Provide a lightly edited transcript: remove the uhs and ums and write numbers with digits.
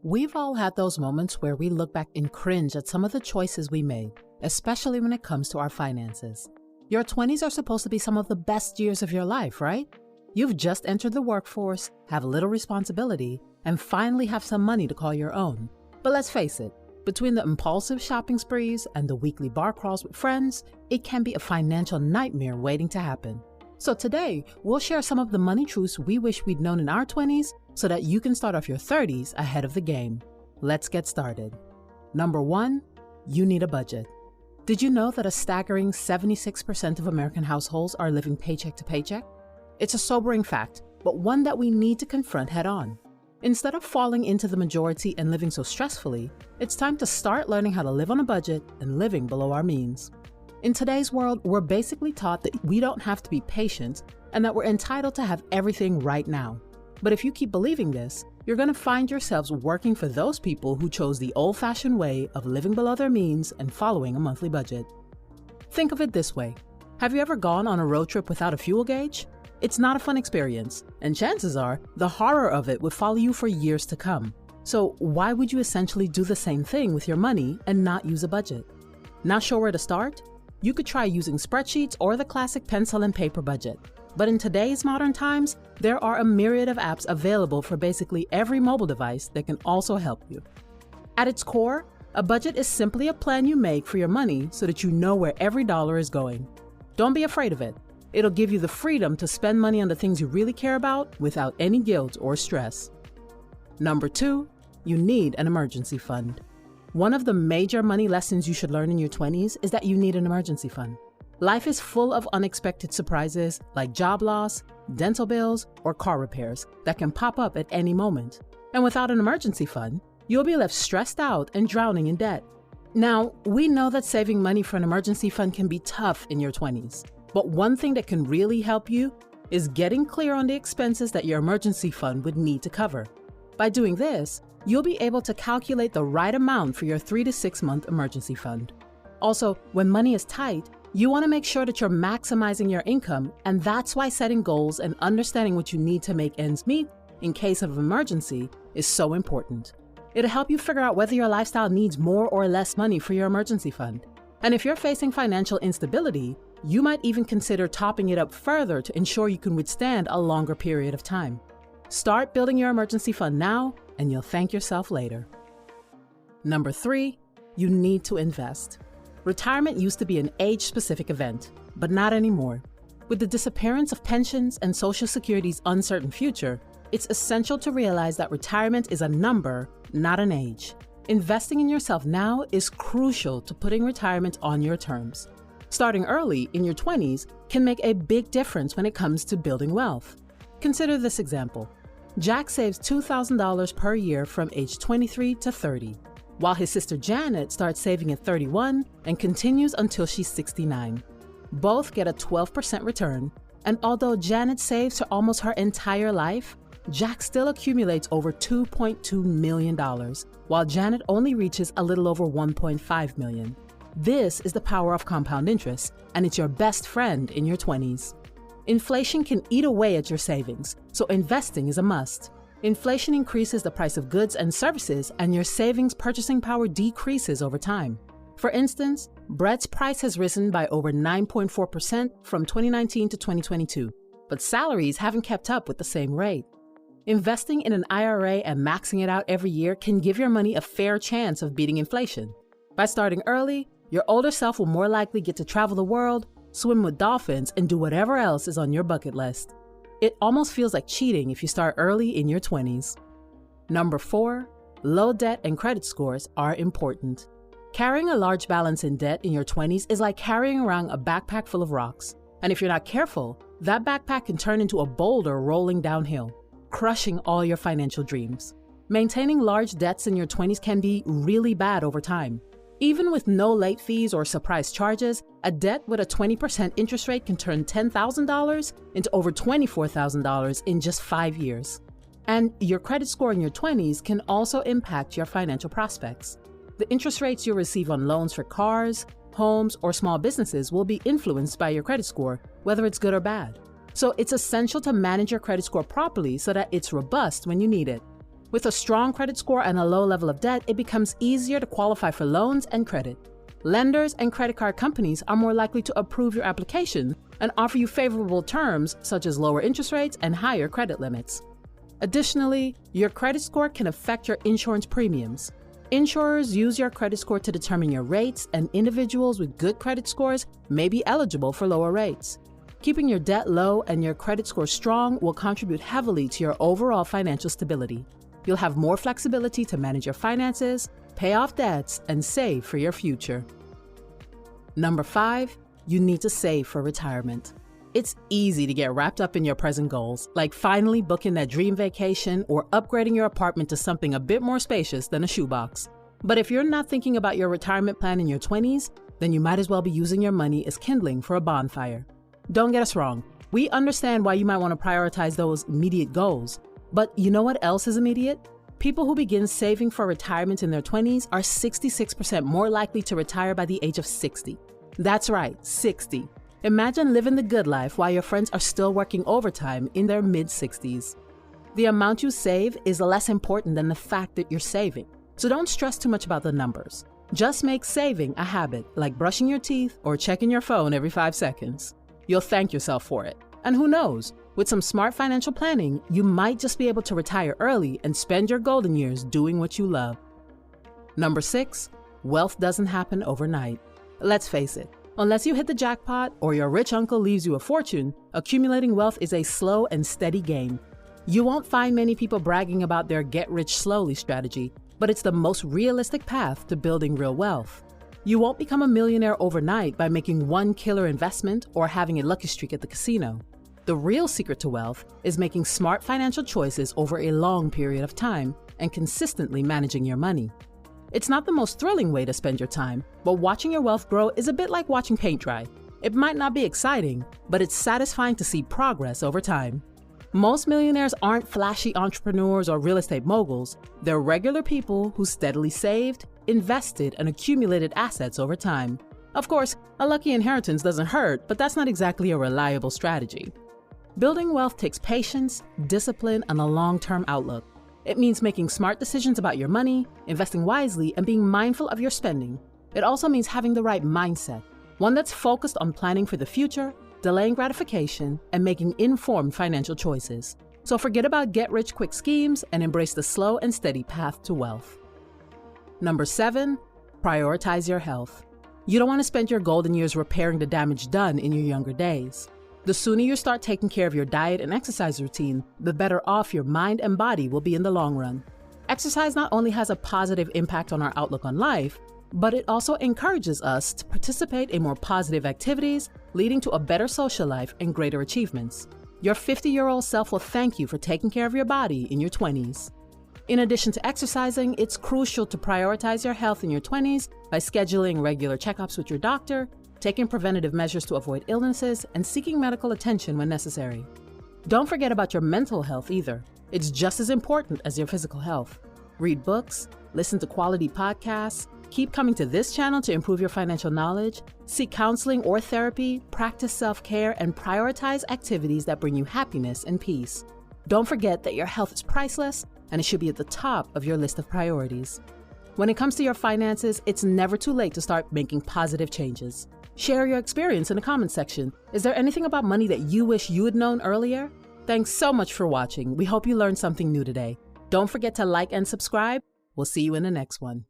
We've all had those moments where we look back and cringe at some of the choices we made, especially when it comes to our finances. Your 20s are supposed to be some of the best years of your life, right? You've just entered the workforce, have little responsibility, and finally have some money to call your own. But let's face it, between the impulsive shopping sprees and the weekly bar crawls with friends, it can be a financial nightmare waiting to happen. So today, we'll share some of the money truths we wish we'd known in our 20s so that you can start off your 30s ahead of the game. Let's get started. Number 1, you need a budget. Did you know that a staggering 76% of American households are living paycheck to paycheck? It's a sobering fact, but one that we need to confront head on. Instead of falling into the majority and living so stressfully, it's time to start learning how to live on a budget and living below our means. In today's world, we're basically taught that we don't have to be patient and that we're entitled to have everything right now. But if you keep believing this, you're going to find yourselves working for those people who chose the old-fashioned way of living below their means and following a monthly budget. Think of it this way. Have you ever gone on a road trip without a fuel gauge? It's not a fun experience, and chances are the horror of it would follow you for years to come. So why would you essentially do the same thing with your money and not use a budget? Not sure where to start? You could try using spreadsheets or the classic pencil and paper budget. But in today's modern times, there are a myriad of apps available for basically every mobile device that can also help you. At its core, a budget is simply a plan you make for your money so that you know where every dollar is going. Don't be afraid of it. It'll give you the freedom to spend money on the things you really care about without any guilt or stress. Number 2, you need an emergency fund. One of the major money lessons you should learn in your 20s is that you need an emergency fund. Life is full of unexpected surprises like job loss, dental bills, or car repairs that can pop up at any moment. And without an emergency fund, you'll be left stressed out and drowning in debt. Now, we know that saving money for an emergency fund can be tough in your 20s, but one thing that can really help you is getting clear on the expenses that your emergency fund would need to cover. By doing this, you'll be able to calculate the right amount for your 3 to 6 month emergency fund. Also, when money is tight, you want to make sure that you're maximizing your income, and that's why setting goals and understanding what you need to make ends meet in case of emergency is so important. It'll help you figure out whether your lifestyle needs more or less money for your emergency fund. And if you're facing financial instability, you might even consider topping it up further to ensure you can withstand a longer period of time. Start building your emergency fund now, and you'll thank yourself later. Number 3, you need to invest. Retirement used to be an age-specific event, but not anymore. With the disappearance of pensions and Social Security's uncertain future, it's essential to realize that retirement is a number, not an age. Investing in yourself now is crucial to putting retirement on your terms. Starting early in your 20s can make a big difference when it comes to building wealth. Consider this example. Jack saves $2,000 per year from age 23 to 30, while his sister Janet starts saving at 31 and continues until she's 69. Both get a 12% return, and although Janet saves for almost her entire life, Jack still accumulates over $2.2 million, while Janet only reaches a little over $1.5 million. This is the power of compound interest, and it's your best friend in your 20s. Inflation can eat away at your savings, so investing is a must. Inflation increases the price of goods and services, and your savings purchasing power decreases over time. For instance, bread's price has risen by over 9.4% from 2019 to 2022, but salaries haven't kept up with the same rate. Investing in an IRA and maxing it out every year can give your money a fair chance of beating inflation. By starting early, your older self will more likely get to travel the world, swim with dolphins, and do whatever else is on your bucket list. It almost feels like cheating if you start early in your 20s. Number 4, low debt and credit scores are important. Carrying a large balance in debt in your 20s is like carrying around a backpack full of rocks. And if you're not careful, that backpack can turn into a boulder rolling downhill, crushing all your financial dreams. Maintaining large debts in your 20s can be really bad over time. Even with no late fees or surprise charges, a debt with a 20% interest rate can turn $10,000 into over $24,000 in just 5 years. And your credit score in your 20s can also impact your financial prospects. The interest rates you receive on loans for cars, homes, or small businesses will be influenced by your credit score, whether it's good or bad. So it's essential to manage your credit score properly so that it's robust when you need it. With a strong credit score and a low level of debt, it becomes easier to qualify for loans and credit. Lenders and credit card companies are more likely to approve your application and offer you favorable terms such as lower interest rates and higher credit limits. Additionally, your credit score can affect your insurance premiums. Insurers use your credit score to determine your rates, and individuals with good credit scores may be eligible for lower rates. Keeping your debt low and your credit score strong will contribute heavily to your overall financial stability. You'll have more flexibility to manage your finances, pay off debts, and save for your future. Number 5, you need to save for retirement. It's easy to get wrapped up in your present goals, like finally booking that dream vacation or upgrading your apartment to something a bit more spacious than a shoebox. But if you're not thinking about your retirement plan in your 20s, then you might as well be using your money as kindling for a bonfire. Don't get us wrong, we understand why you might want to prioritize those immediate goals. But you know what else is immediate? People who begin saving for retirement in their 20s are 66% more likely to retire by the age of 60. That's right, 60. Imagine living the good life while your friends are still working overtime in their mid-60s. The amount you save is less important than the fact that you're saving. So don't stress too much about the numbers. Just make saving a habit, like brushing your teeth or checking your phone every 5 seconds. You'll thank yourself for it. And who knows, with some smart financial planning, you might just be able to retire early and spend your golden years doing what you love. Number 6, wealth doesn't happen overnight. Let's face it, unless you hit the jackpot or your rich uncle leaves you a fortune, accumulating wealth is a slow and steady game. You won't find many people bragging about their get-rich-slowly strategy, but it's the most realistic path to building real wealth. You won't become a millionaire overnight by making one killer investment or having a lucky streak at the casino. The real secret to wealth is making smart financial choices over a long period of time and consistently managing your money. It's not the most thrilling way to spend your time, but watching your wealth grow is a bit like watching paint dry. It might not be exciting, but it's satisfying to see progress over time. Most millionaires aren't flashy entrepreneurs or real estate moguls. They're regular people who steadily saved, invested, and accumulated assets over time. Of course, a lucky inheritance doesn't hurt, but that's not exactly a reliable strategy. Building wealth takes patience, discipline, and a long-term outlook. It means making smart decisions about your money, investing wisely, and being mindful of your spending. It also means having the right mindset, one that's focused on planning for the future, delaying gratification, and making informed financial choices. So forget about get-rich-quick schemes and embrace the slow and steady path to wealth. Number 7, prioritize your health. You don't want to spend your golden years repairing the damage done in your younger days. The sooner you start taking care of your diet and exercise routine, the better off your mind and body will be in the long run. Exercise not only has a positive impact on our outlook on life, but it also encourages us to participate in more positive activities, leading to a better social life and greater achievements. Your 50-year-old self will thank you for taking care of your body in your 20s. In addition to exercising, it's crucial to prioritize your health in your 20s by scheduling regular checkups with your doctor, taking preventative measures to avoid illnesses, and seeking medical attention when necessary. Don't forget about your mental health either. It's just as important as your physical health. Read books, listen to quality podcasts, keep coming to this channel to improve your financial knowledge, seek counseling or therapy, practice self-care, and prioritize activities that bring you happiness and peace. Don't forget that your health is priceless, and it should be at the top of your list of priorities. When it comes to your finances, it's never too late to start making positive changes. Share your experience in the comments section. Is there anything about money that you wish you had known earlier? Thanks so much for watching. We hope you learned something new today. Don't forget to like and subscribe. We'll see you in the next one.